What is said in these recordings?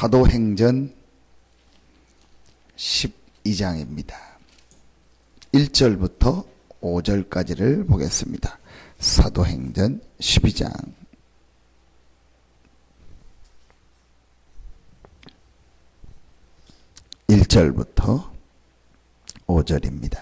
사도행전 12장입니다. 1절부터 5절까지를 보겠습니다. 사도행전 12장 1절부터 5절입니다.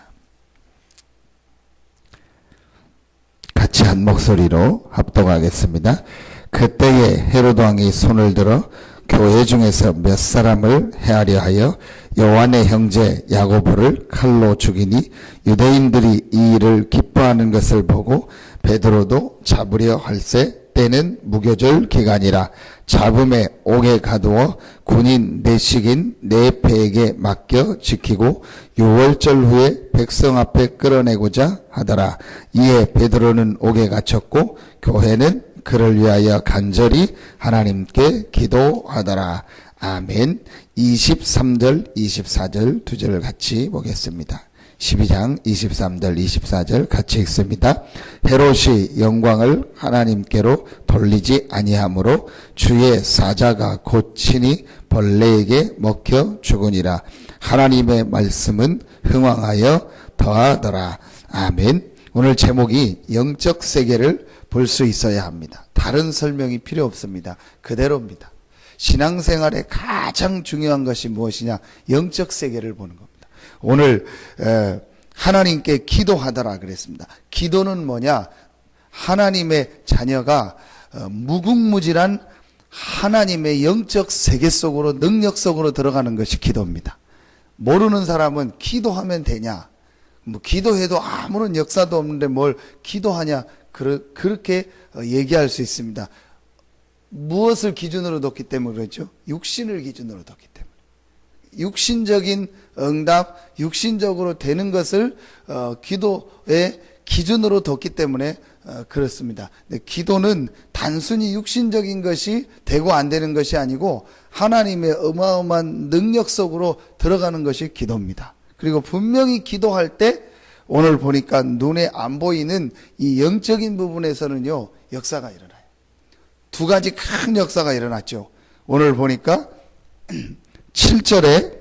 같이 한 목소리로 합독하겠습니다. 그때에 헤로드 왕이 손을 들어 교회 중에서 몇 사람을 해하려 하여 요한의 형제 야고보를 칼로 죽이니 유대인들이 이 일을 기뻐하는 것을 보고 베드로도 잡으려 할세 때는 무교절 기간이라 잡음에 옥에 가두어 군인 내식인 네 배에게 맡겨 지키고 6월절 후에 백성 앞에 끌어내고자 하더라. 이에 베드로는 옥에 갇혔고 교회는 그를 위하여 간절히 하나님께 기도하더라. 아멘. 23절 24절 두 절을 같이 보겠습니다. 12장 23절 24절 같이 읽습니다. 헤롯이 영광을 하나님께로 돌리지 아니하므로 주의 사자가 곧 친히 벌레에게 먹혀 죽으니라. 하나님의 말씀은 흥왕하여 더하더라. 아멘. 오늘 제목이 영적 세계를 볼 수 있어야 합니다. 다른 설명이 필요 없습니다. 그대로입니다. 신앙생활에 가장 중요한 것이 무엇이냐? 영적 세계를 보는 겁니다. 오늘 하나님께 기도하더라 그랬습니다. 기도는 뭐냐? 하나님의 자녀가 무궁무진한 하나님의 영적 세계 속으로, 능력 속으로 들어가는 것이 기도입니다. 모르는 사람은 기도하면 되냐? 뭐 기도해도 아무런 역사도 없는데 뭘 기도하냐? 그렇게 얘기할 수 있습니다. 무엇을 기준으로 뒀기 때문에 그렇죠? 육신을 기준으로 뒀기 때문에. 육신적인 응답, 육신적으로 되는 것을 기도의 기준으로 뒀기 때문에 그렇습니다. 근데 기도는 단순히 육신적인 것이 되고 안 되는 것이 아니고 하나님의 어마어마한 능력 속으로 들어가는 것이 기도입니다. 그리고 분명히 기도할 때 오늘 보니까 눈에 안 보이는 이 영적인 부분에서는요, 역사가 일어나요. 두 가지 큰 역사가 일어났죠. 오늘 보니까 7절에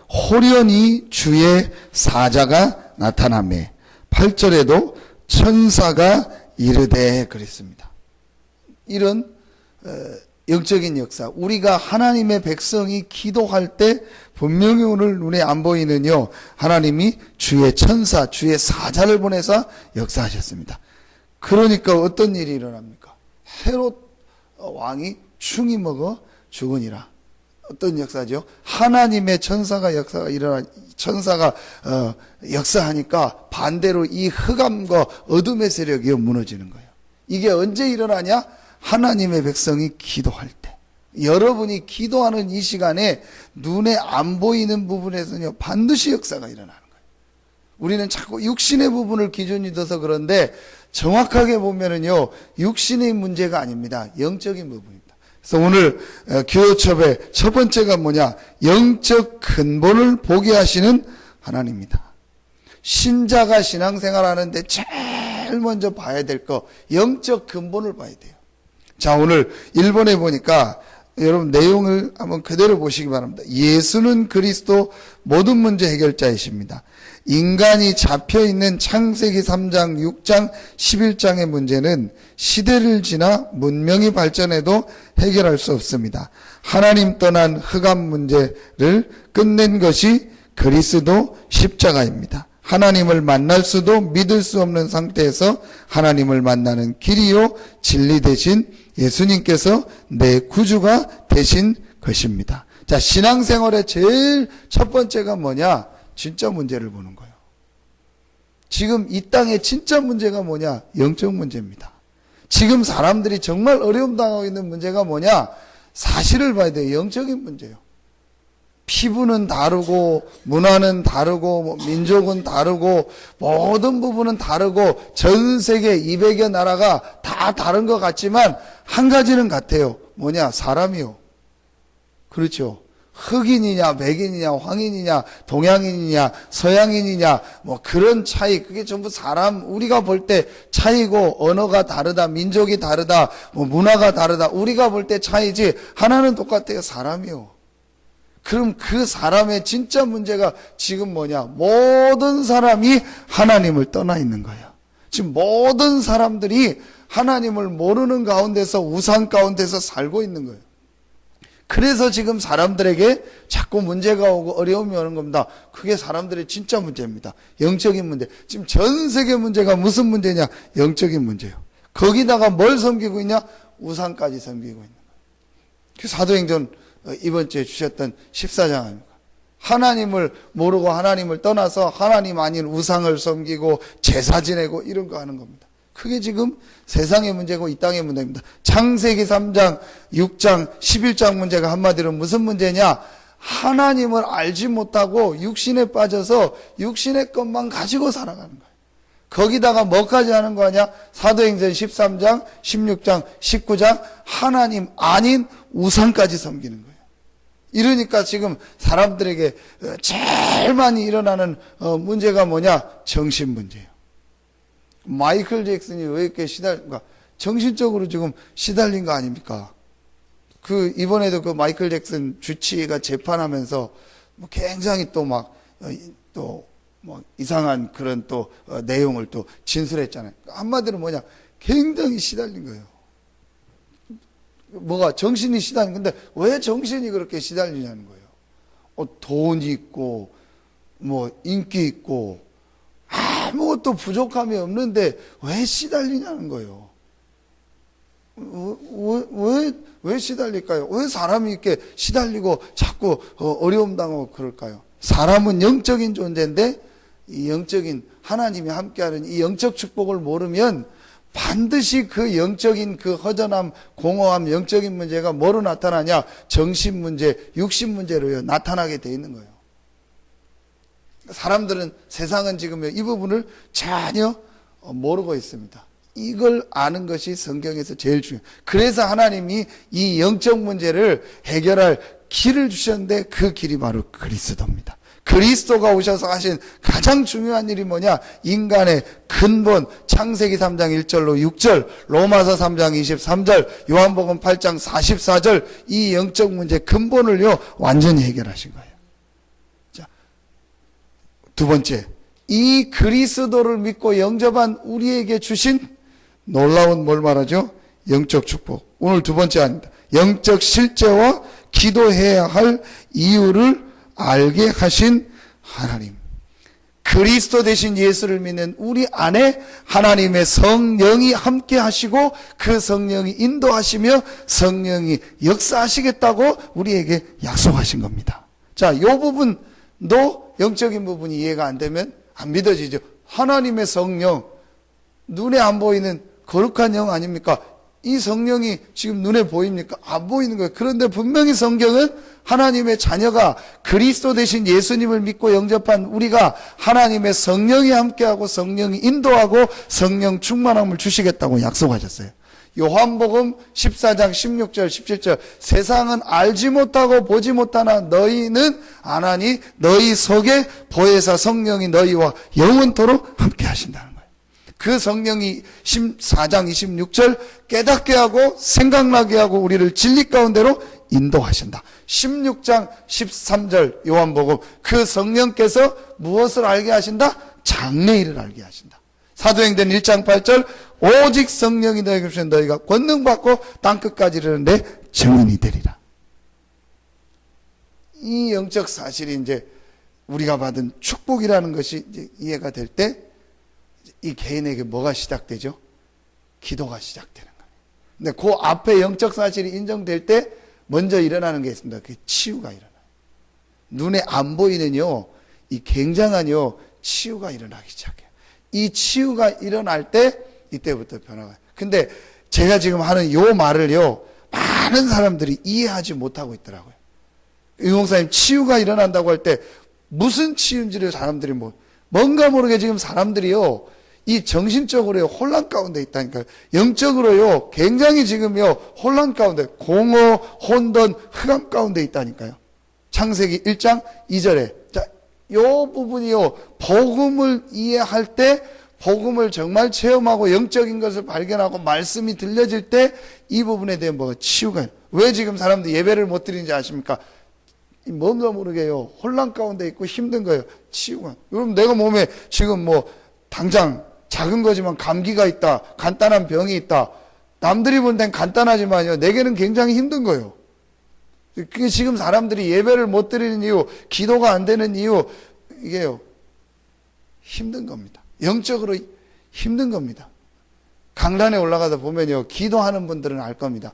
호련히 주의 사자가 나타나매 8절에도 천사가 이르되 그랬습니다. 이런 영적인 역사, 우리가 하나님의 백성이 기도할 때 분명히 오늘 눈에 안 보이는요, 하나님이 주의 천사, 주의 사자를 보내서 역사하셨습니다. 그러니까 어떤 일이 일어납니까? 헤롯 왕이 충이 먹어 죽으니라. 어떤 역사죠? 하나님의 천사가 역사하니까 반대로 이 흑암과 어둠의 세력이 무너지는 거예요. 이게 언제 일어나냐? 하나님의 백성이 기도할 때. 여러분이 기도하는 이 시간에 눈에 안 보이는 부분에서는요, 반드시 역사가 일어나는 거예요. 우리는 자꾸 육신의 부분을 기준이 둬서 그런데 정확하게 보면은요, 육신의 문제가 아닙니다. 영적인 부분입니다. 그래서 오늘 교요첩의 첫 번째가 뭐냐? 영적 근본을 보게 하시는 하나님입니다. 신자가 신앙생활 하는데 제일 먼저 봐야 될 거, 영적 근본을 봐야 돼요. 자, 오늘 1번에 보니까 여러분 내용을 한번 그대로 보시기 바랍니다. 예수는 그리스도 모든 문제 해결자이십니다. 인간이 잡혀있는 창세기 3장, 6장, 11장의 문제는 시대를 지나 문명이 발전해도 해결할 수 없습니다. 하나님 떠난 흑암 문제를 끝낸 것이 그리스도 십자가입니다. 하나님을 만날 수도 믿을 수 없는 상태에서 하나님을 만나는 길이요 진리 대신 예수님께서 내 구주가 되신 것입니다. 자, 신앙생활의 제일 첫 번째가 뭐냐? 진짜 문제를 보는 거예요. 지금 이 땅의 진짜 문제가 뭐냐? 영적 문제입니다. 지금 사람들이 정말 어려움 당하고 있는 문제가 뭐냐? 사실을 봐야 돼요. 영적인 문제예요. 피부는 다르고 문화는 다르고 민족은 다르고 모든 부분은 다르고 전 세계 200여 나라가 다 다른 것 같지만 한 가지는 같아요. 뭐냐? 사람이요. 그렇죠. 흑인이냐 백인이냐 황인이냐 동양인이냐 서양인이냐 뭐 그런 차이, 그게 전부 사람 우리가 볼 때 차이고, 언어가 다르다, 민족이 다르다, 뭐 문화가 다르다, 우리가 볼 때 차이지 하나는 똑같아요. 사람이요. 그럼 그 사람의 진짜 문제가 지금 뭐냐? 모든 사람이 하나님을 떠나 있는 거예요. 지금 모든 사람들이 하나님을 모르는 가운데서, 우상 가운데서 살고 있는 거예요. 그래서 지금 사람들에게 자꾸 문제가 오고 어려움이 오는 겁니다. 그게 사람들의 진짜 문제입니다. 영적인 문제. 지금 전 세계 문제가 무슨 문제냐? 영적인 문제예요. 거기다가 뭘 섬기고 있냐? 우상까지 섬기고 있는 거예요. 그 사도행전 이번 주에 주셨던 14장 아닙니까? 하나님을 모르고 하나님을 떠나서 하나님 아닌 우상을 섬기고 제사 지내고 이런 거 하는 겁니다. 그게 지금 세상의 문제고 이 땅의 문제입니다. 창세기 3장, 6장, 11장 문제가 한마디로 무슨 문제냐? 하나님을 알지 못하고 육신에 빠져서 육신의 것만 가지고 살아가는 거예요. 거기다가 뭐까지 하는 거 아니야? 사도행전 13장, 16장, 19장 하나님 아닌 우상까지 섬기는 거예요. 이러니까 지금 사람들에게 제일 많이 일어나는 문제가 뭐냐? 정신 문제예요. 마이클 잭슨이 왜 이렇게 정신적으로 지금 시달린 거 아닙니까? 이번에도 그 마이클 잭슨 주치의가 재판하면서 뭐 굉장히 이상한 그런 내용을 또 진술했잖아요. 한마디로 뭐냐? 굉장히 시달린 거예요. 뭐가 정신이 시달린 건데 왜 정신이 그렇게 시달리냐는 거예요. 돈이 있고 뭐 인기 있고 아무것도 부족함이 없는데 왜 시달리냐는 거예요. 왜 시달릴까요? 왜 사람이 이렇게 시달리고 자꾸 어려움 당하고 그럴까요? 사람은 영적인 존재인데 이 영적인 하나님이 함께하는 이 영적 축복을 모르면 반드시 그 영적인 그 허전함, 공허함, 영적인 문제가 뭐로 나타나냐? 정신 문제, 육신 문제로 나타나게 돼 있는 거예요. 사람들은, 세상은 지금 이 부분을 전혀 모르고 있습니다. 이걸 아는 것이 성경에서 제일 중요해요. 그래서 하나님이 이 영적 문제를 해결할 길을 주셨는데 그 길이 바로 그리스도입니다. 그리스도가 오셔서 하신 가장 중요한 일이 뭐냐? 인간의 근본, 창세기 3장 1절로 6절, 로마서 3장 23절, 요한복음 8장 44절, 이 영적 문제 근본을요 완전히 해결하신 거예요. 자, 두 번째, 이 그리스도를 믿고 영접한 우리에게 주신 놀라운 뭘 말하죠? 영적 축복. 오늘 두 번째 아닙니다. 영적 실제와 기도해야 할 이유를 알게 하신 하나님. 그리스도 대신 예수를 믿는 우리 안에 하나님의 성령이 함께 하시고 그 성령이 인도하시며 성령이 역사하시겠다고 우리에게 약속하신 겁니다. 자, 이 부분도 영적인 부분이 이해가 안 되면 안 믿어지죠. 하나님의 성령, 눈에 안 보이는 거룩한 영 아닙니까? 이 성령이 지금 눈에 보입니까? 안 보이는 거예요. 그런데 분명히 성경은 하나님의 자녀가 그리스도 대신 예수님을 믿고 영접한 우리가 하나님의 성령이 함께하고 성령이 인도하고 성령 충만함을 주시겠다고 약속하셨어요. 요한복음 14장 16절 17절 세상은 알지 못하고 보지 못하나 너희는 아나니 너희 속에 보혜사 성령이 너희와 영원토록 함께 하신다는 거예요. 그 성령이 14장 26절 깨닫게 하고 생각나게 하고 우리를 진리 가운데로 인도하신다. 16장 13절 요한복음 그 성령께서 무엇을 알게 하신다? 장래일을 알게 하신다. 사도행전 1장 8절 오직 성령이 너희에게 주신 너희가 권능 받고 땅끝까지 이르는데 증인이 되리라. 이 영적 사실이 이제 우리가 받은 축복이라는 것이 이제 이해가 될 때 이 개인에게 뭐가 시작되죠? 기도가 시작되는 거예요. 근데 그 앞에 영적 사실이 인정될 때 먼저 일어나는 게 있습니다. 그게 치유가 일어나요. 눈에 안 보이는요, 이 굉장한 치유가 일어나기 시작해요. 이 치유가 일어날 때 이때부터 변화가. 근데 제가 지금 하는 요 말을요, 많은 사람들이 이해하지 못하고 있더라고요. 유목사님 치유가 일어난다고 할 때 무슨 치유인지를 사람들이 뭔가 모르게 지금 사람들이요, 이 정신적으로요 혼란 가운데 있다니까요. 영적으로요 굉장히 지금요 혼란 가운데, 공허, 혼돈, 흑암 가운데 있다니까요. 창세기 1장 2절에. 자, 요 부분이요. 복음을 이해할 때, 복음을 정말 체험하고 영적인 것을 발견하고 말씀이 들려질 때 이 부분에 대한 뭐가 치유가. 왜 지금 사람들이 예배를 못 드리는지 아십니까? 뭔가 모르게요. 혼란 가운데 있고 힘든 거예요. 치유가. 여러분, 내가 몸에 지금 뭐 당장 작은 거지만 감기가 있다. 간단한 병이 있다. 남들이 볼 땐 간단하지만요. 내게는 굉장히 힘든 거예요. 그게 지금 사람들이 예배를 못 드리는 이유, 기도가 안 되는 이유, 이게요. 힘든 겁니다. 영적으로 힘든 겁니다. 강단에 올라가다 보면요. 기도하는 분들은 알 겁니다.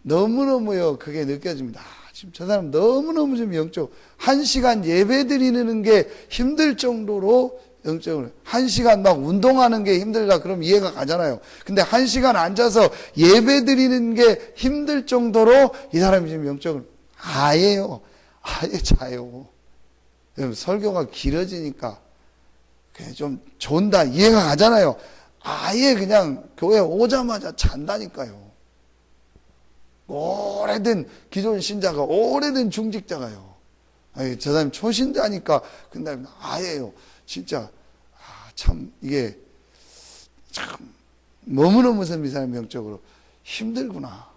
너무너무요. 그게 느껴집니다. 지금 저 사람 너무너무 좀 영적, 1시간 예배 드리는 게 힘들 정도로 영적으로, 1시간 막 운동하는 게 힘들다 그럼 이해가 가잖아요. 근데 1시간 앉아서 예배 드리는 게 힘들 정도로 이 사람이 지금 영적으로 아예 자요. 설교가 길어지니까 좀 존다 이해가 가잖아요. 아예 그냥 교회 오자마자 잔다니까요. 오래된 기존 신자가, 오래된 중직자가요. 아니, 저 사람 초신자니까 근데 아예요. 진짜 참 이게 참 너무너무 이 사람 영적으로 힘들구나.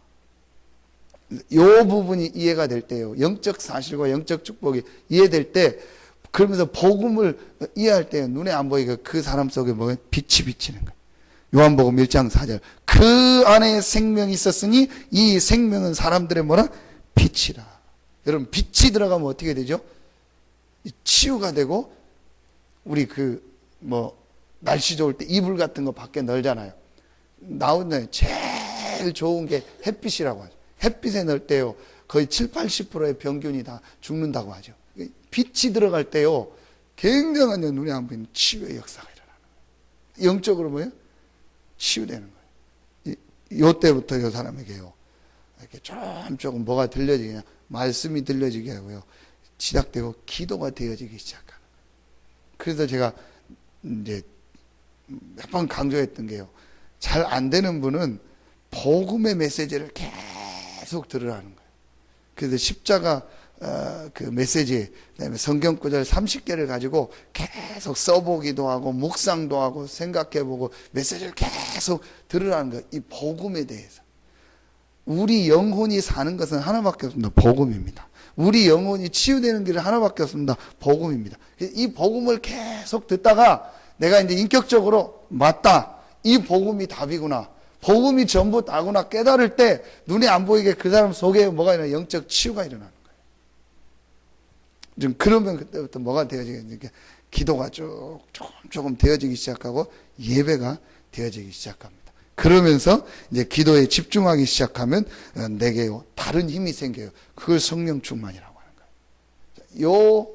요 부분이 이해가 될 때요. 영적 사실과 영적 축복이 이해될 때, 그러면서 복음을 이해할 때 눈에 안 보이게 그 사람 속에 뭐가 빛이 비치는 거예요. 요한복음 1장 4절. 그 안에 생명이 있었으니 이 생명은 사람들의 뭐라? 빛이라. 여러분, 빛이 들어가면 어떻게 되죠? 치유가 되고, 우리 날씨 좋을 때 이불 같은 거 밖에 널잖아요. 나오는 제일 좋은 게 햇빛이라고 하죠. 햇빛에 넣을 때요, 거의 70~80%의 병균이 다 죽는다고 하죠. 빛이 들어갈 때요, 굉장한 눈에 안 보이는 치유의 역사가 일어나는 거예요. 영적으로 뭐예요? 치유되는 거예요. 요때부터 요 사람에게요, 이렇게 조금 뭐가 들려지냐, 말씀이 들려지게 하고요, 시작되고 기도가 되어지기 시작하는 거예요. 그래서 제가 이제 몇 번 강조했던 게요, 잘 안 되는 분은 복음의 메시지를 계속 들으라는 거예요. 그래서 십자가 그 메시지, 그다음에 성경 구절 30개를 가지고 계속 써보기도 하고 묵상도 하고 생각해보고 메시지를 계속 들으라는 거예요. 이 복음에 대해서. 우리 영혼이 사는 것은 하나밖에 없습니다. 복음입니다. 우리 영혼이 치유되는 길은 하나밖에 없습니다. 복음입니다. 이 복음을 계속 듣다가 내가 이제 인격적으로 맞다, 이 복음이 답이구나, 복음이 전부 다구나 깨달을 때 눈에 안 보이게 그 사람 속에 뭐가 일어나? 영적 치유가 일어나는 거예요. 좀 그러면 그때부터 뭐가 되어지겠습니까? 기도가 조금 되어지기 시작하고 예배가 되어지기 시작합니다. 그러면서 이제 기도에 집중하기 시작하면 내게 다른 힘이 생겨요. 그걸 성령 충만이라고 하는 거예요. 요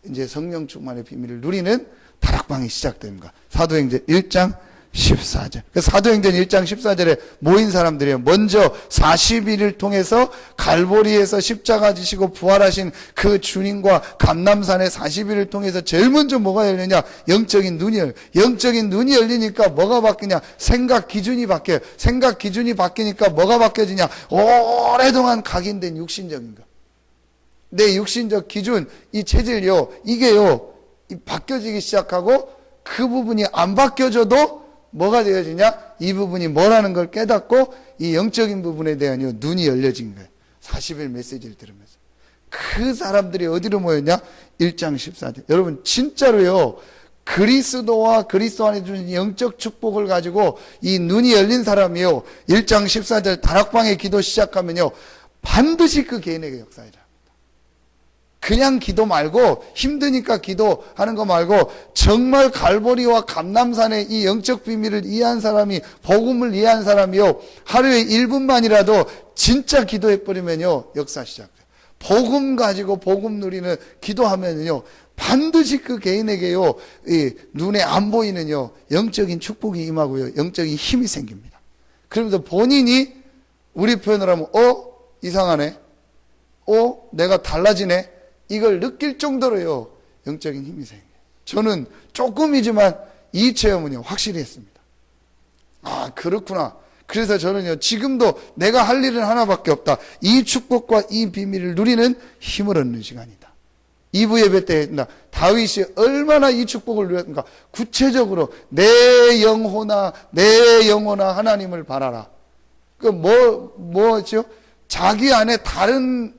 이제 성령 충만의 비밀을 누리는 다락방이 시작됩니다. 사도행전 1장 14절. 사도행전 1장 14절에 모인 사람들이요, 먼저 40일을 통해서 갈보리에서 십자가 지시고 부활하신 그 주님과 감람산의 40일을 통해서 제일 먼저 뭐가 열리냐? 영적인 눈이 열려요. 영적인 눈이 열리니까 뭐가 바뀌냐? 생각 기준이 바뀌어요. 생각 기준이 바뀌니까 뭐가 바뀌어지냐? 오래동안 각인된 육신적인 것, 내 육신적 기준, 이 체질요, 이게요 바뀌어지기 시작하고, 그 부분이 안 바뀌어져도 뭐가 되어지냐? 이 부분이 뭐라는 걸 깨닫고 이 영적인 부분에 대한 눈이 열려진 거예요. 40일 메시지를 들으면서. 그 사람들이 어디로 모였냐? 1장 14절. 여러분, 진짜로요, 그리스도와 그리스도 안에 주는 영적 축복을 가지고 이 눈이 열린 사람이요, 1장 14절 다락방에 기도 시작하면요, 반드시 그 개인에게 역사이라. 그냥 기도 말고, 힘드니까 기도하는 거 말고, 정말 갈보리와 감람산의 이 영적 비밀을 이해한 사람이, 복음을 이해한 사람이요, 하루에 1분만이라도 진짜 기도해버리면요, 역사 시작돼요. 복음 가지고 복음 누리는 기도하면요, 반드시 그 개인에게요, 이 눈에 안 보이는요, 영적인 축복이 임하고요, 영적인 힘이 생깁니다. 그러면서 본인이, 우리 표현을 하면, 이상하네. 내가 달라지네. 이걸 느낄 정도로요, 영적인 힘이 생겨요. 저는 조금이지만 이 체험은요, 확실히 했습니다. 아, 그렇구나. 그래서 저는요, 지금도 내가 할 일은 하나밖에 없다. 이 축복과 이 비밀을 누리는 힘을 얻는 시간이다. 2부 예배 때 다윗이 얼마나 이 축복을 누렸는가. 구체적으로 내 영혼아 하나님을 바라라. 뭐죠? 자기 안에 다른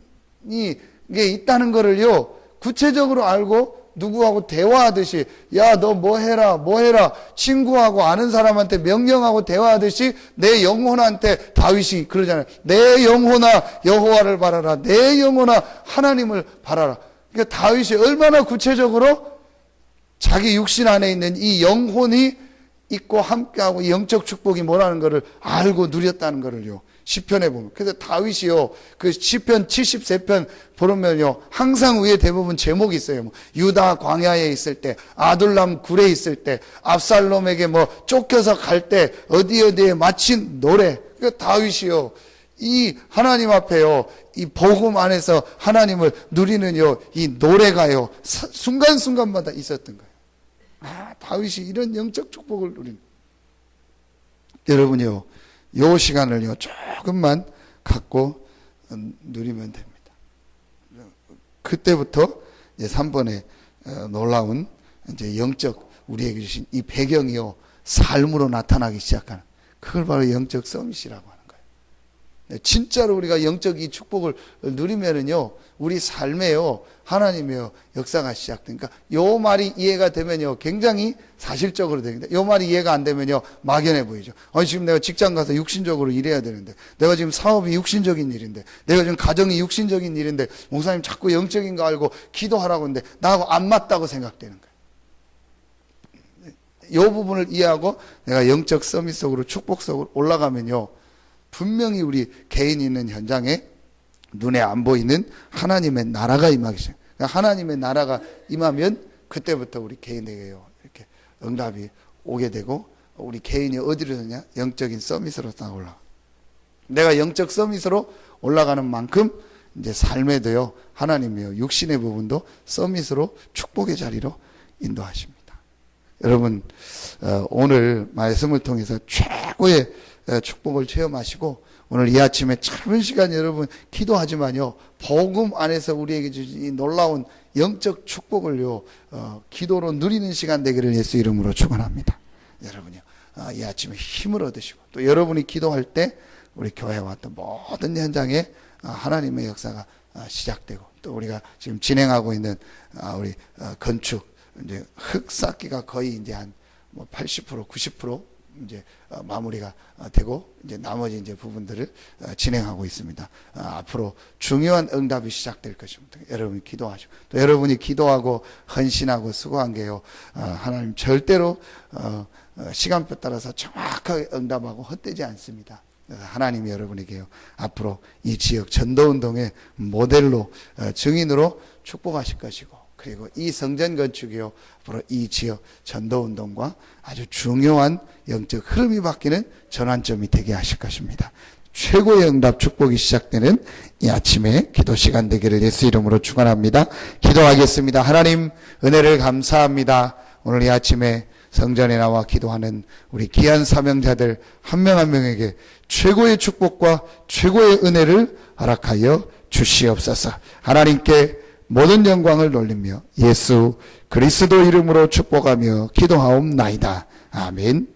게 있다는 거를요, 구체적으로 알고 누구하고 대화하듯이, 야, 너 뭐 해라. 친구하고 아는 사람한테 명령하고 대화하듯이 내 영혼한테 다윗이 그러잖아요. 내 영혼아 여호와를 바라라. 내 영혼아 하나님을 바라라. 그러니까 다윗이 얼마나 구체적으로 자기 육신 안에 있는 이 영혼이 있고 함께하고 이 영적 축복이 뭐라는 것을 알고 누렸다는 것을요, 시편에 보면. 그래서 다윗이요, 그 시편 73편 보면요, 항상 위에 대부분 제목이 있어요. 뭐 유다 광야에 있을 때, 아둘람 굴에 있을 때, 압살롬에게 뭐 쫓겨서 갈 때, 어디에 마친 노래. 그러니까 다윗이요, 이 하나님 앞에요, 이 복음 안에서 하나님을 누리는요, 이 노래가요, 순간순간마다 있었던 거예요. 다윗이 이런 영적 축복을 누린. 여러분요, 요 시간을요, 조금만 갖고 누리면 됩니다. 그때부터 이제 3번에 놀라운 이제 영적 우리에게 주신 이 배경이요, 삶으로 나타나기 시작하는, 그걸 바로 영적 서밋이라고 하는 거예요. 진짜로 우리가 영적 이 축복을 누리면은요, 우리 삶에요, 하나님이요, 역사가 시작되니까, 요 말이 이해가 되면요, 굉장히 사실적으로 됩니다. 요 말이 이해가 안 되면요, 막연해 보이죠. 지금 내가 직장 가서 육신적으로 일해야 되는데, 내가 지금 사업이 육신적인 일인데, 내가 지금 가정이 육신적인 일인데, 목사님 자꾸 영적인 거 알고 기도하라고 하는데, 나하고 안 맞다고 생각되는 거예요. 요 부분을 이해하고, 내가 영적 서밋 속으로, 축복 속으로 올라가면요, 분명히 우리 개인이 있는 현장에 눈에 안 보이는 하나님의 나라가 임하기 시작. 그러니까 하나님의 나라가 임하면 그때부터 우리 개인에게요, 이렇게 응답이 오게 되고, 우리 개인이 어디로 서냐? 영적인 서밋으로 딱 올라가. 내가 영적 서밋으로 올라가는 만큼 이제 삶에도요, 하나님이요, 육신의 부분도 서밋으로 축복의 자리로 인도하십니다. 여러분, 오늘 말씀을 통해서 최고의 축복을 체험하시고, 오늘 이 아침에 짧은 시간 여러분 기도하지만요, 복음 안에서 우리에게 주신 이 놀라운 영적 축복을요, 기도로 누리는 시간 되기를 예수 이름으로 축원합니다. 여러분요, 이 아침에 힘을 얻으시고, 또 여러분이 기도할 때 우리 교회와 또 모든 현장에 하나님의 역사가 시작되고, 또 우리가 지금 진행하고 있는 우리 건축, 이제 흙 쌓기가 거의 이제 한 80%, 90% 이제 마무리가 되고, 이제 나머지 이제 부분들을 진행하고 있습니다. 앞으로 중요한 응답이 시작될 것입니다. 여러분이 기도하시고, 또 여러분이 기도하고 헌신하고 수고한 게요, 하나님 절대로 시간표 따라서 정확하게 응답하고 헛되지 않습니다. 하나님이 여러분에게요, 앞으로 이 지역 전도운동의 모델로, 증인으로 축복하실 것이고, 그리고 이 성전 건축이요, 앞으로 이 지역 전도운동과 아주 중요한 영적 흐름이 바뀌는 전환점이 되게 하실 것입니다. 최고의 응답 축복이 시작되는 이 아침에 기도 시간 되기를 예수 이름으로 축원합니다. 기도하겠습니다. 하나님, 은혜를 감사합니다. 오늘 이 아침에 성전에 나와 기도하는 우리 귀한 사명자들 한 명 한 명에게 최고의 축복과 최고의 은혜를 허락하여 주시옵소서. 하나님께 모든 영광을 돌리며 예수 그리스도 이름으로 축복하며 기도하옵나이다. 아멘.